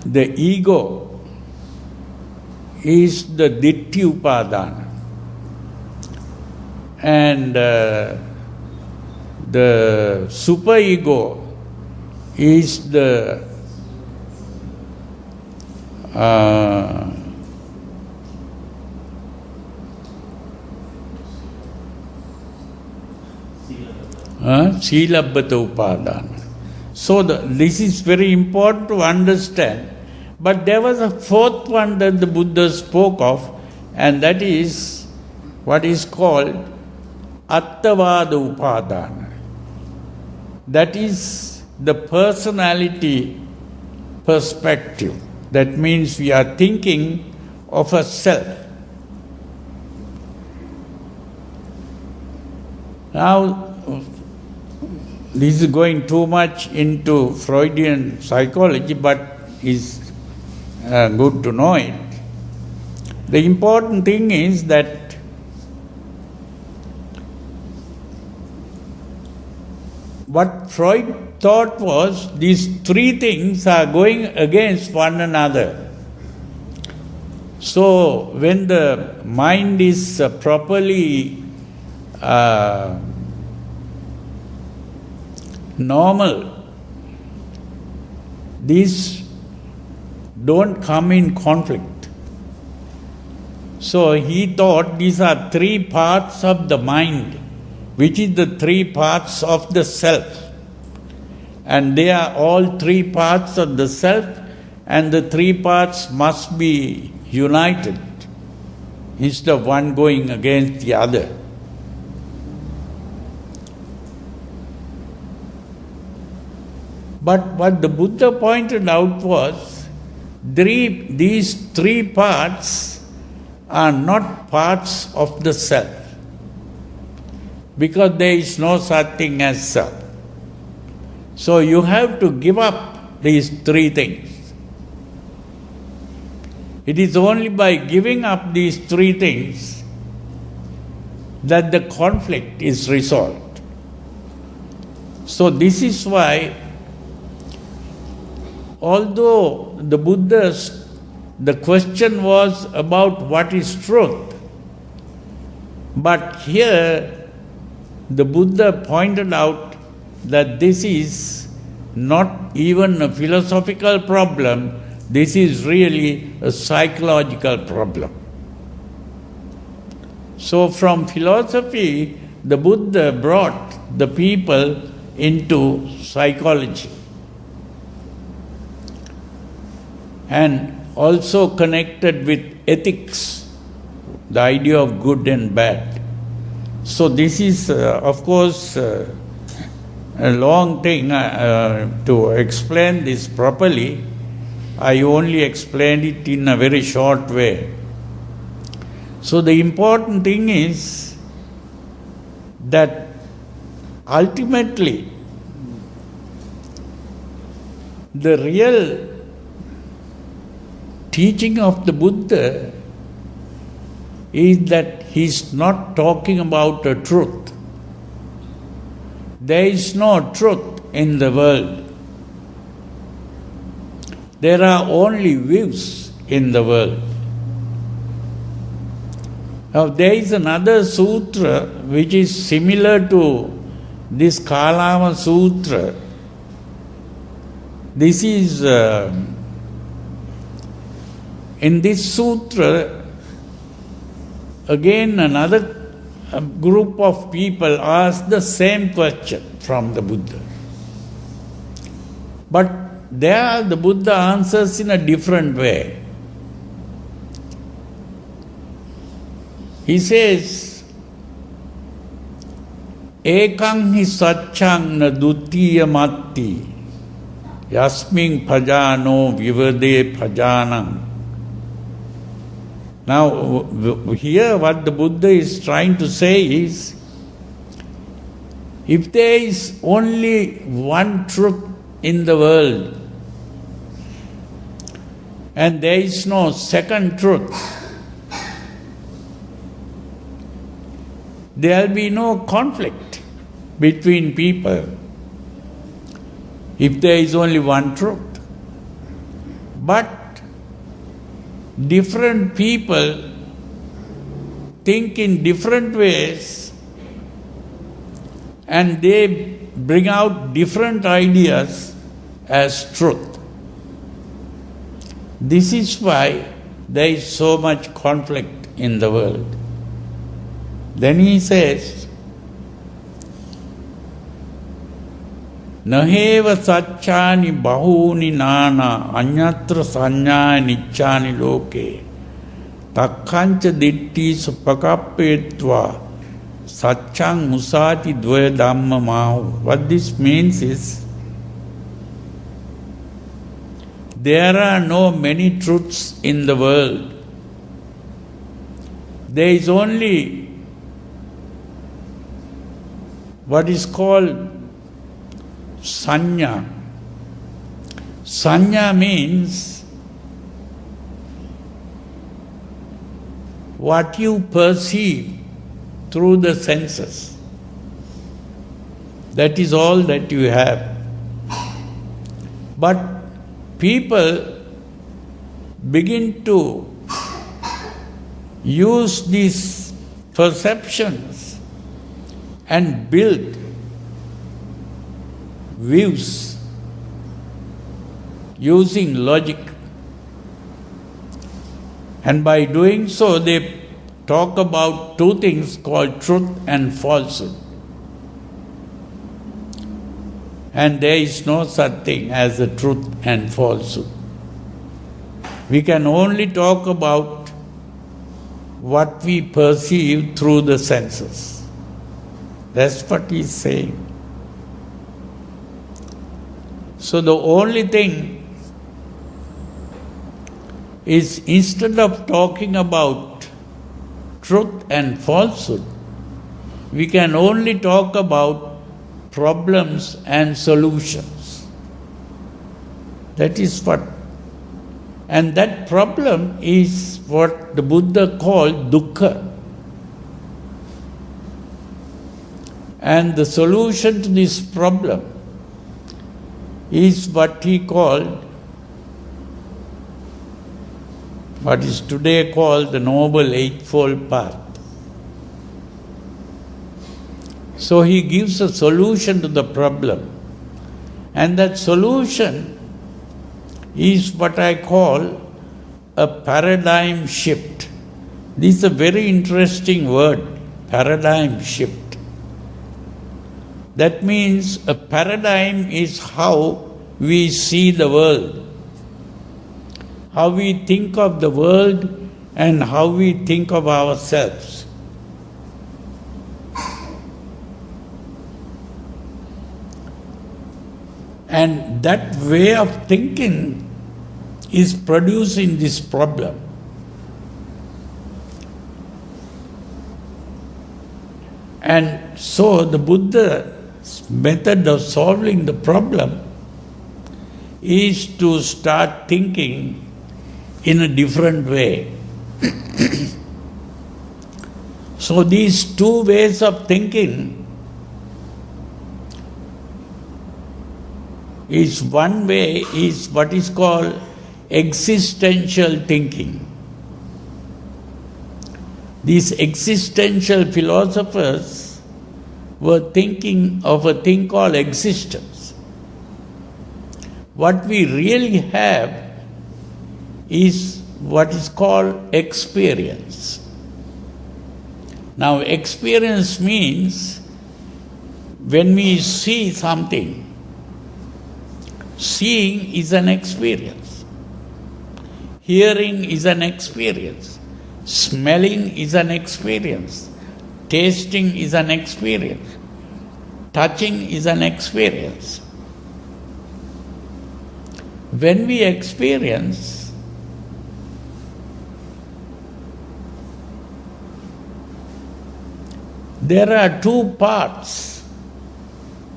the ego is the ditti upadana, and the superego is the Silabbata Upadana. So this is very important to understand. But there was a fourth one that the Buddha spoke of, and that is what is called Attavada Upadana. That is the personality perspective. That means we are thinking of a self. Now, this is going too much into Freudian psychology, but is good to know it. The important thing is that what Freud thought was these three things are going against one another. So when the mind is properly normal, these don't come in conflict. So he thought these are three parts of the mind, which is the three parts of the self. And they are all three parts of the self, and the three parts must be united instead of one going against the other. But what the Buddha pointed out was these three parts are not parts of the self, because there is no such thing as self. So you have to give up these three things. It is only by giving up these three things that the conflict is resolved. So this is why although the question was about what is truth, but here the Buddha pointed out that this is not even a philosophical problem, this is really a psychological problem. So from philosophy, the Buddha brought the people into psychology and also connected with ethics, the idea of good and bad. So this is, of course, a long thing to explain this properly. I only explained it in a very short way. So the important thing is that ultimately the real teaching of the Buddha is that he is not talking about a truth. There is no truth in the world. There are only views in the world. Now there is another sutra which is similar to this Kalama Sutra. This is, in this sutra, again another group of people asked the same question from the Buddha. But there the Buddha answers in a different way. He says, Ekang hi satchang na dutiya matti yasming phajano vivade phajanam. Now, here what the Buddha is trying to say is, if there is only one truth in the world and there is no second truth, there will be no conflict between people if there is only one truth. But different people think in different ways and they bring out different ideas as truth. This is why there is so much conflict in the world. Then he says, Naheva satchani bahuni nana anyatra sanyani nichani loke takkancha ditti supakappetva satchang musati dvaya dhamma mahu. What this means is, there are no many truths in the world. There is only what is called sanya. Sanya means what you perceive through the senses. That is all that you have. But people begin to use these perceptions and build views using logic. And by doing so, they talk about two things called truth and falsehood. And there is no such thing as a truth and falsehood. We can only talk about what we perceive through the senses. That's what he's saying. So the only thing is, instead of talking about truth and falsehood, we can only talk about problems and solutions. That is what. And that problem is what the Buddha called dukkha. And the solution to this problem is what he called what is today called the Noble Eightfold Path. So he gives a solution to the problem. And that solution is what I call a paradigm shift. This is a very interesting word, paradigm shift. That means a paradigm is how we see the world, how we think of the world and how we think of ourselves. And that way of thinking is producing this problem. And so the Buddha's method of solving the problem is to start thinking in a different way. So these two ways of thinking is one way is what is called existential thinking. These existential philosophers were thinking of a thing called existence. What we really have is what is called experience. Now, experience means when we see something, seeing is an experience. Hearing is an experience. Smelling is an experience. Tasting is an experience. Touching is an experience. When we experience, there are two parts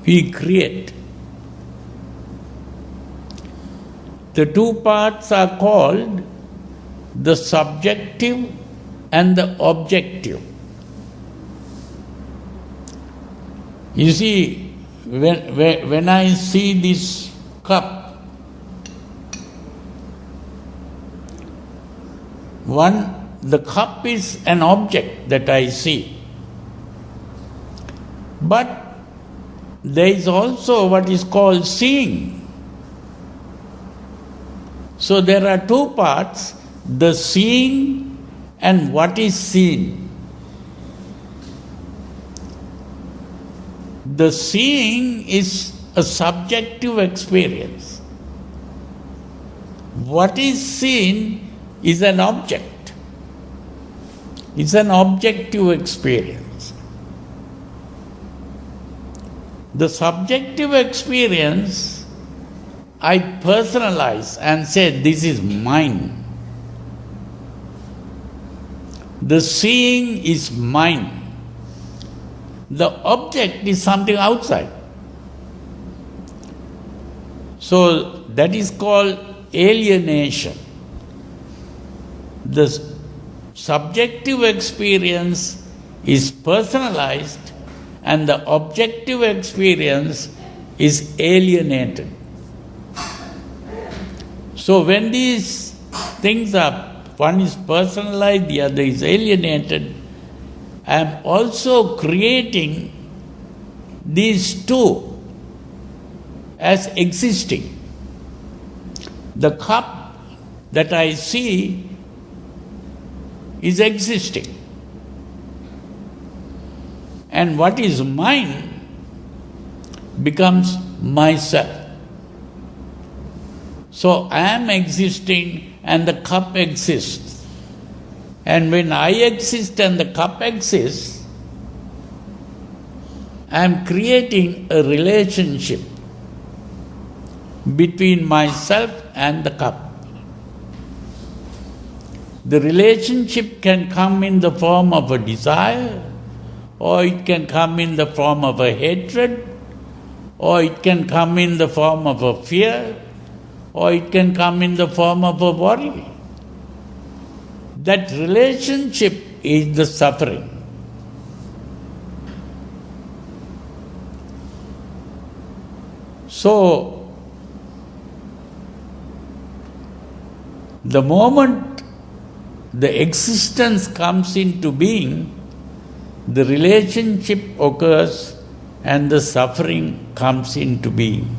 we create. The two parts are called the subjective and the objective. You see, when I see this cup, the cup is an object that I see. But there is also what is called seeing. So there are two parts, the seeing and what is seen. The seeing is a subjective experience. What is seen is an object. It's an objective experience. The subjective experience, I personalize and say, this is mine. The seeing is mine. The object is something outside. So that is called alienation. The subjective experience is personalized and the objective experience is alienated. So when these things are, one is personalized, the other is alienated, I am also creating these two as existing. The cup that I see is existing. And what is mine becomes myself. So I am existing and the cup exists. And when I exist and the cup exists, I am creating a relationship between myself and the cup. The relationship can come in the form of a desire, or it can come in the form of a hatred, or it can come in the form of a fear, or it can come in the form of a worry. That relationship is the suffering. So, the moment the existence comes into being, the relationship occurs and the suffering comes into being.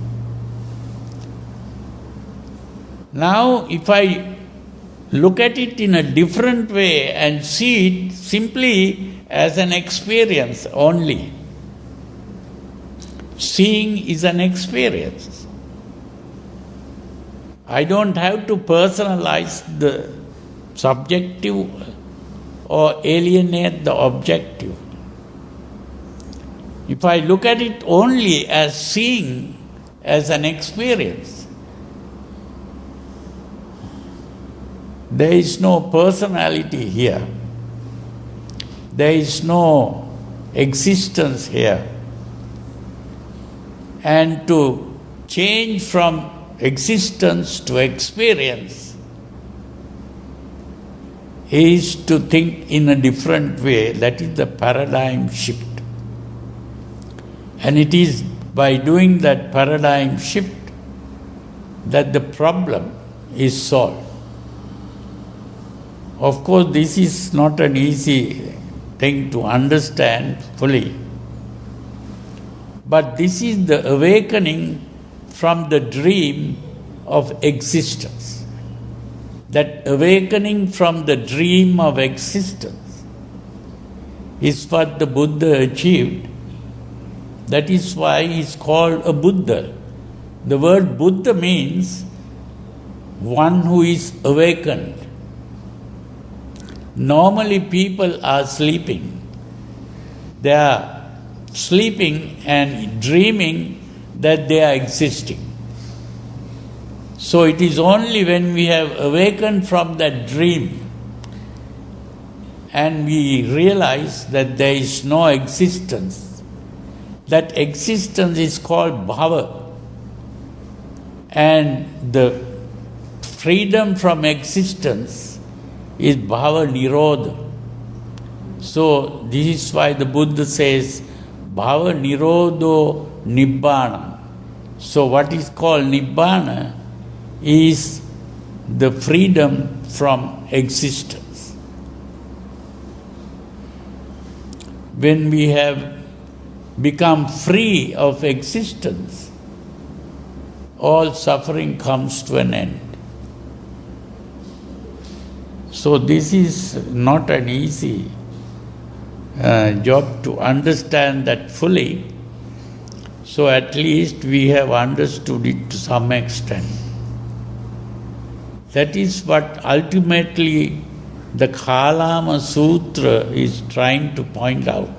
Now, if I look at it in a different way and see it simply as an experience only, seeing is an experience. I don't have to personalize the subjective or alienate the objective. If I look at it only as seeing as an experience, there is no personality here. There is no existence here. And to change from existence to experience is to think in a different way. That is the paradigm shift. And it is by doing that paradigm shift that the problem is solved. Of course, this is not an easy thing to understand fully. But this is the awakening from the dream of existence. That awakening from the dream of existence is what the Buddha achieved. That is why he is called a Buddha. The word Buddha means one who is awakened. Normally people are sleeping. They are sleeping and dreaming that they are existing. So it is only when we have awakened from that dream and we realize that there is no existence, that existence is called bhava, and the freedom from existence is bhava nirodha. So this is why the Buddha says bhava nirodho nibbana. So what is called nibbana is the freedom from existence. When we have become free of existence, all suffering comes to an end. So this is not an easy job to understand that fully. So at least we have understood it to some extent. That is what ultimately the Kalama Sutra is trying to point out.